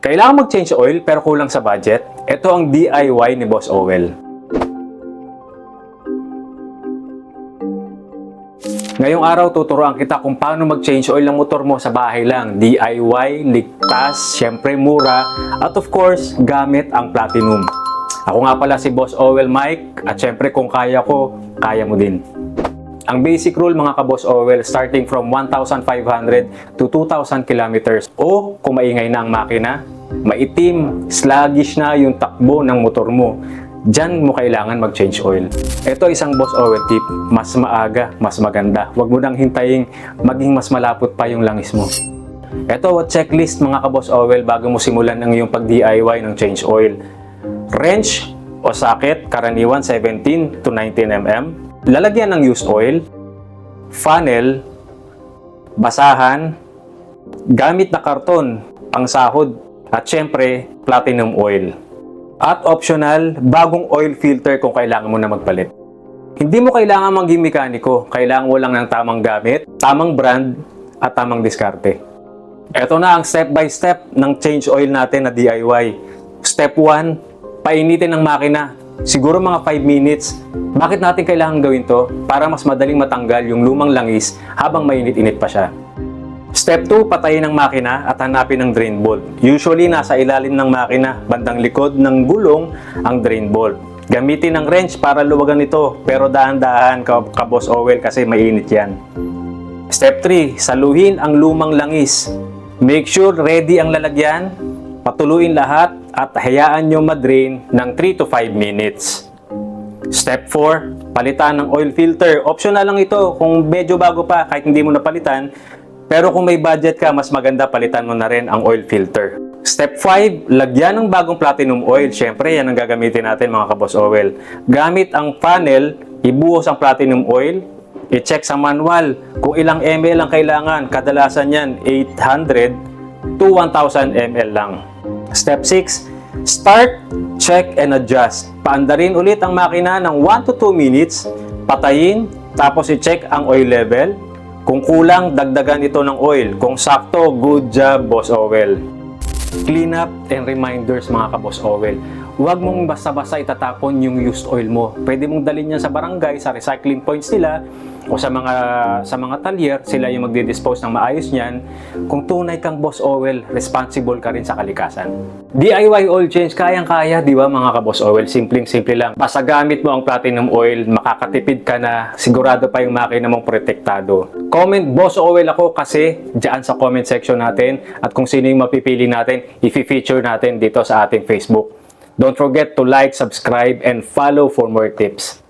Kailangan mag-change oil pero kulang sa budget? Ito ang DIY ni Boss Owel. Ngayong araw, tuturuan kita kung paano mag-change oil ng motor mo sa bahay lang. DIY, ligtas, syempre mura, at of course, gamit ang Platinum. Ako nga pala si Boss Owel Mike, at syempre kung kaya ko, kaya mo din. Ang basic rule mga ka-Boss Owel, starting from 1,500 to 2,000 kilometers o kung maingay na ang makina, maitim, sluggish na yung takbo ng motor mo, dyan mo kailangan mag-change oil. Ito isang Boss Owel tip, mas maaga, mas maganda. Huwag mo nang hintayin maging mas malapot pa yung langis mo. Ito checklist mga ka-Boss Owel bago mo simulan ang iyong pag-DIY ng change oil. Wrench o socket, karaniwan 17 to 19 mm. Lalagyan ng used oil, funnel, basahan, gamit na karton, pangsahod, at syempre, platinum oil. At optional, bagong oil filter kung kailangan mo na magpalit. Hindi mo kailangan maging mekaniko, kailangan mo lang ng tamang gamit, tamang brand, at tamang diskarte. Ito na ang step by step ng change oil natin na DIY. Step 1, painitin ang makina. Siguro mga 5 minutes. Bakit natin kailangan gawin to? Para mas madaling matanggal yung lumang langis habang mainit-init pa siya. Step 2, patayin ang makina at hanapin ang drain bolt. Usually, nasa ilalim ng makina, bandang likod ng gulong ang drain bolt. Gamitin ang wrench para luwagan ito, pero dahan-dahan ka-Boss Owel kasi mainit yan. Step 3, saluhin ang lumang langis. Make sure ready ang lalagyan, patuluin lahat at hayaan nyo madrain ng 3 to 5 minutes. Step 4, palitan ng oil filter. Optional lang ito kung medyo bago pa kahit hindi mo napalitan. Pero kung may budget ka, mas maganda palitan mo na rin ang oil filter. Step 5, lagyan ng bagong platinum oil. Siyempre, yan ang gagamitin natin mga ka-Boss Owel. Gamit ang funnel, ibuhos ang platinum oil, i-check sa manual kung ilang ml ang kailangan. Kadalasan yan, 800 to 1,000 ml lang. Step 6, start, check, and adjust. Paandarin ulit ang makina ng 1 to 2 minutes, patayin, tapos i-check ang oil level. Kung kulang, dagdagan ito ng oil. Kung sakto, good job, Boss Owel. Clean up and reminders mga ka-Boss Owel. Huwag mong basta-basta itatapon yung used oil mo. Pwede mong dalhin yan sa barangay, sa recycling points nila, o sa mga talyer, sila yung magdi-dispose ng maayos niyan. Kung tunay kang Boss Owel, responsible ka rin sa kalikasan. DIY oil change, kayang-kaya, di ba mga ka-Boss Owel? Simpleng-simple lang. Basta gamit mo ang platinum oil, makakatipid ka na, sigurado pa yung makina mong protektado. Comment Boss Owel ako kasi dyan sa comment section natin, at kung sino yung mapipili natin, i-feature natin dito sa ating Facebook. Don't forget to like, subscribe, and follow for more tips.